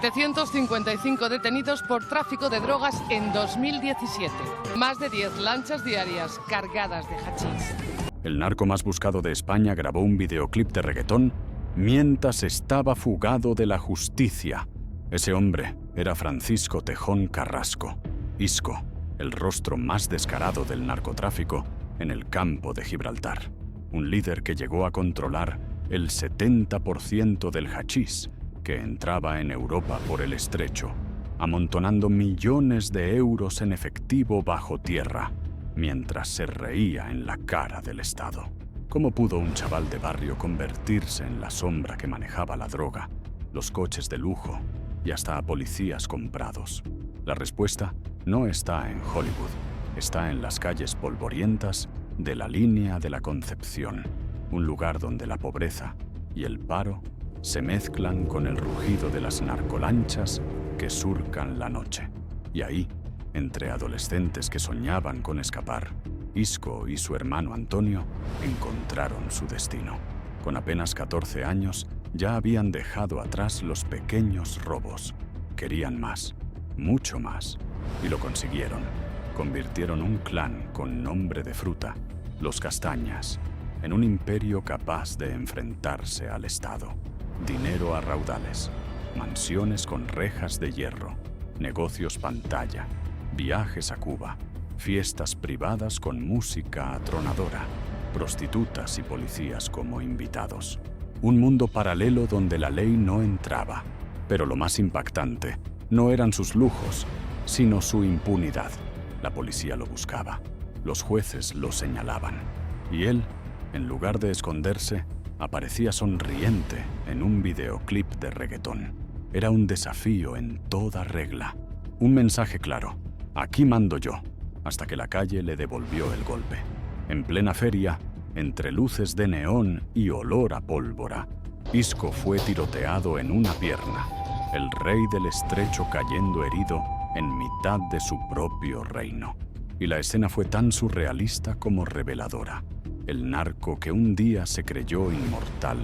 755 detenidos por tráfico de drogas en 2017. Más de 10 lanchas diarias cargadas de hachís. El narco más buscado de España grabó un videoclip de reggaetón mientras estaba fugado de la justicia. Ese hombre era Francisco Tejón Carrasco, Isco, el rostro más descarado del narcotráfico en el campo de Gibraltar. Un líder que llegó a controlar el 70% del hachís que entraba en Europa por el estrecho, amontonando millones de euros en efectivo bajo tierra, mientras se reía en la cara del Estado. ¿Cómo pudo un chaval de barrio convertirse en la sombra que manejaba la droga, los coches de lujo y hasta a policías comprados? La respuesta no está en Hollywood, está en las calles polvorientas de la Línea de la Concepción, un lugar donde la pobreza y el paro se mezclan con el rugido de las narcolanchas que surcan la noche. Y ahí, entre adolescentes que soñaban con escapar, Isco y su hermano Antonio encontraron su destino. Con apenas 14 años, ya habían dejado atrás los pequeños robos. Querían más, mucho más, y lo consiguieron. Convirtieron un clan con nombre de fruta, los Castañas, en un imperio capaz de enfrentarse al Estado. Dinero a raudales, mansiones con rejas de hierro, negocios pantalla, viajes a Cuba, fiestas privadas con música atronadora, prostitutas y policías como invitados. Un mundo paralelo donde la ley no entraba. Pero lo más impactante no eran sus lujos, sino su impunidad. La policía lo buscaba, los jueces lo señalaban, y él, en lugar de esconderse, aparecía sonriente en un videoclip de reggaetón. Era un desafío en toda regla. Un mensaje claro: aquí mando yo, hasta que la calle le devolvió el golpe. En plena feria, entre luces de neón y olor a pólvora, Isco fue tiroteado en una pierna, el rey del estrecho cayendo herido en mitad de su propio reino. Y la escena fue tan surrealista como reveladora. El narco que un día se creyó inmortal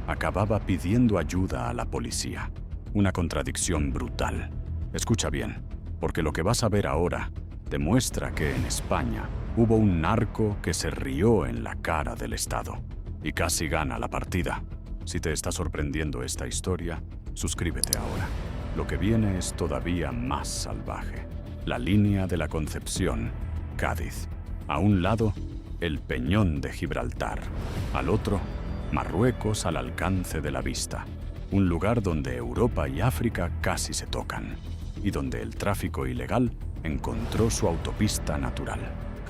acababa pidiendo ayuda a la policía. Una contradicción brutal. Escucha bien, porque lo que vas a ver ahora demuestra que en España hubo un narco que se rió en la cara del Estado y casi gana la partida. Si te está sorprendiendo esta historia, suscríbete ahora. Lo que viene es todavía más salvaje. La Línea de la Concepción, Cádiz. A un lado, el Peñón de Gibraltar. Al otro, Marruecos al alcance de la vista. Un lugar donde Europa y África casi se tocan. Y donde el tráfico ilegal encontró su autopista natural.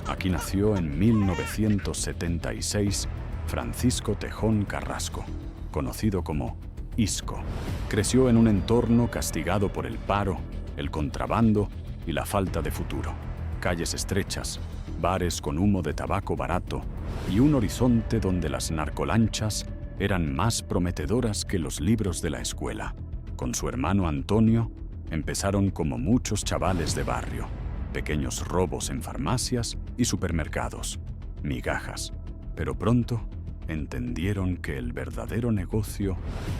Aquí nació en 1976 Francisco Tejón Carrasco, conocido como Isco. Creció en un entorno castigado por el paro, el contrabando y la falta de futuro. Calles estrechas, bares con humo de tabaco barato y un horizonte donde las narcolanchas eran más prometedoras que los libros de la escuela. Con su hermano Antonio, empezaron como muchos chavales de barrio, pequeños robos en farmacias y supermercados, migajas. Pero pronto entendieron que el verdadero negocio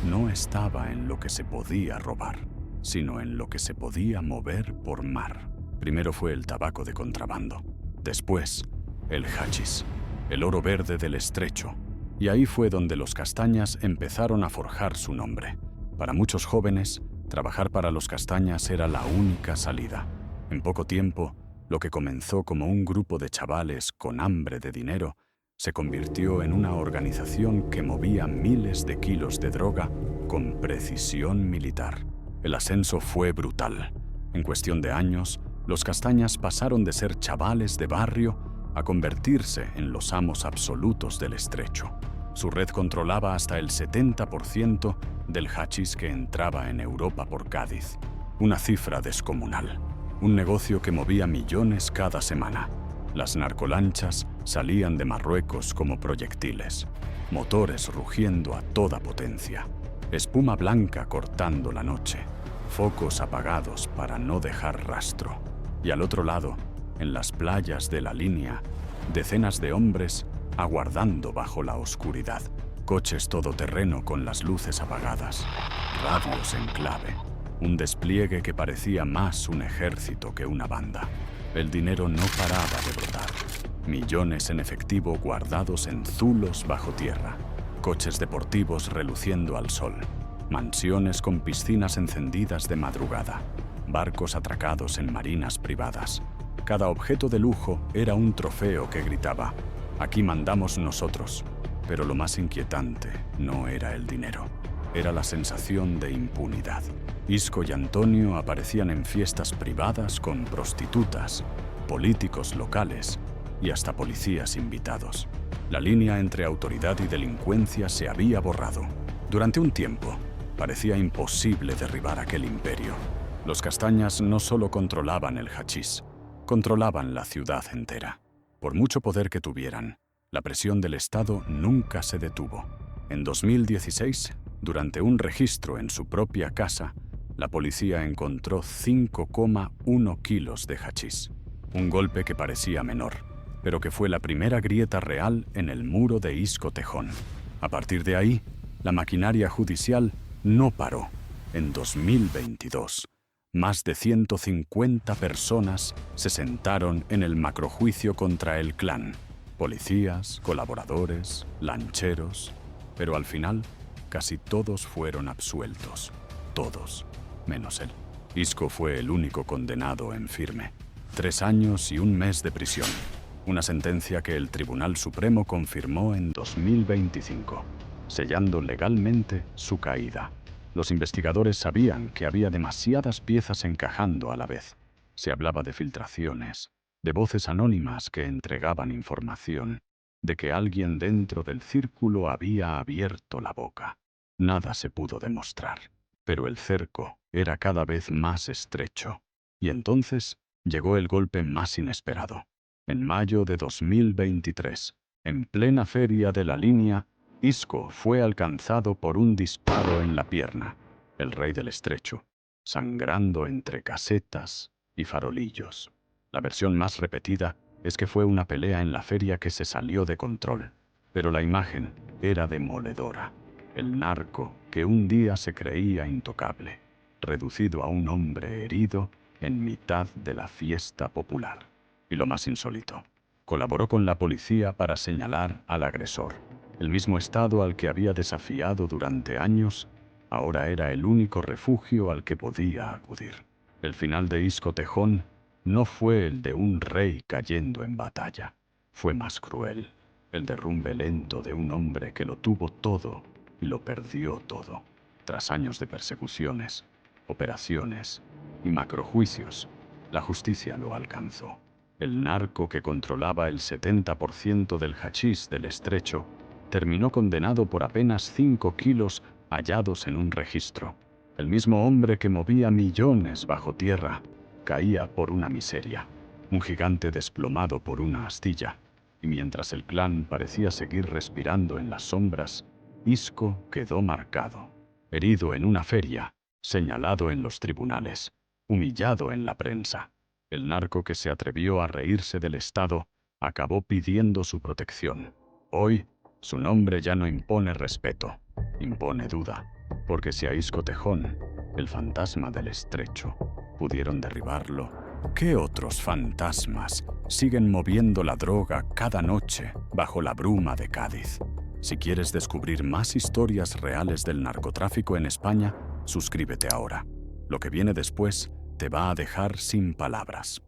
no estaba en lo que se podía robar, sino en lo que se podía mover por mar. Primero fue el tabaco de contrabando, después el hachís, el oro verde del estrecho, y ahí fue donde los Castañas empezaron a forjar su nombre. Para muchos jóvenes, trabajar para los Castañas era la única salida. En poco tiempo, lo que comenzó como un grupo de chavales con hambre de dinero se convirtió en una organización que movía miles de kilos de droga con precisión militar. El ascenso fue brutal. En cuestión de años, los Castañas pasaron de ser chavales de barrio a convertirse en los amos absolutos del estrecho. Su red controlaba hasta el 70% del hachís que entraba en Europa por Cádiz. Una cifra descomunal. Un negocio que movía millones cada semana. Las narcolanchas salían de Marruecos como proyectiles, motores rugiendo a toda potencia, espuma blanca cortando la noche, focos apagados para no dejar rastro. Y al otro lado, en las playas de la Línea, decenas de hombres aguardando bajo la oscuridad, coches todoterreno con las luces apagadas, radios en clave, Un despliegue que parecía más un ejército que una banda. El dinero no paraba de brotar. Millones en efectivo guardados en zulos bajo tierra. Coches deportivos reluciendo al sol. Mansiones con piscinas encendidas de madrugada. Barcos atracados en marinas privadas. Cada objeto de lujo era un trofeo que gritaba: aquí mandamos nosotros. Pero lo más inquietante no era el dinero. Era la sensación de impunidad. Isco y Antonio aparecían en fiestas privadas con prostitutas, políticos locales y hasta policías invitados. La línea entre autoridad y delincuencia se había borrado. Durante un tiempo, parecía imposible derribar aquel imperio. Los Castañas no solo controlaban el hachís, controlaban la ciudad entera. Por mucho poder que tuvieran, la presión del Estado nunca se detuvo. En 2016, durante un registro en su propia casa, la policía encontró 5,1 kilos de hachís. Un golpe que parecía menor, pero que fue la primera grieta real en el muro de Isco Tejón. A partir de ahí, la maquinaria judicial no paró. En 2022, más de 150 personas se sentaron en el macrojuicio contra el clan. Policías, colaboradores, lancheros, pero al final casi todos fueron absueltos. Todos, menos él. Isco fue el único condenado en firme. 3 años y 1 mes de prisión. Una sentencia que el Tribunal Supremo confirmó en 2025, sellando legalmente su caída. Los investigadores sabían que había demasiadas piezas encajando a la vez. Se hablaba de filtraciones, de voces anónimas que entregaban información, de que alguien dentro del círculo había abierto la boca. Nada se pudo demostrar, pero el cerco era cada vez más estrecho. Y entonces llegó el golpe más inesperado. En mayo de 2023, en plena feria de la línea, Isco fue alcanzado por un disparo en la pierna. El rey del estrecho, sangrando entre casetas y farolillos. La versión más repetida es que fue una pelea en la feria que se salió de control, pero la imagen era demoledora. El narco que un día se creía intocable, reducido a un hombre herido en mitad de la fiesta popular. Y lo más insólito, colaboró con la policía para señalar al agresor. El mismo estado al que había desafiado durante años, ahora era el único refugio al que podía acudir. El final de Isco Tejón no fue el de un rey cayendo en batalla. Fue más cruel, el derrumbe lento de un hombre que lo tuvo todo y lo perdió todo. Tras años de persecuciones, operaciones y macrojuicios, la justicia lo alcanzó. El narco que controlaba el 70% del hachís del estrecho terminó condenado por apenas 5 kilos hallados en un registro. El mismo hombre que movía millones bajo tierra caía por una miseria. Un gigante desplomado por una astilla. Y mientras el clan parecía seguir respirando en las sombras, Isco quedó marcado, herido en una feria, señalado en los tribunales, humillado en la prensa. El narco que se atrevió a reírse del Estado acabó pidiendo su protección. Hoy, su nombre ya no impone respeto, impone duda, porque si a Isco Tejón, el fantasma del estrecho, pudieron derribarlo, ¿qué otros fantasmas siguen moviendo la droga cada noche bajo la bruma de Cádiz? Si quieres descubrir más historias reales del narcotráfico en España, suscríbete ahora. Lo que viene después te va a dejar sin palabras.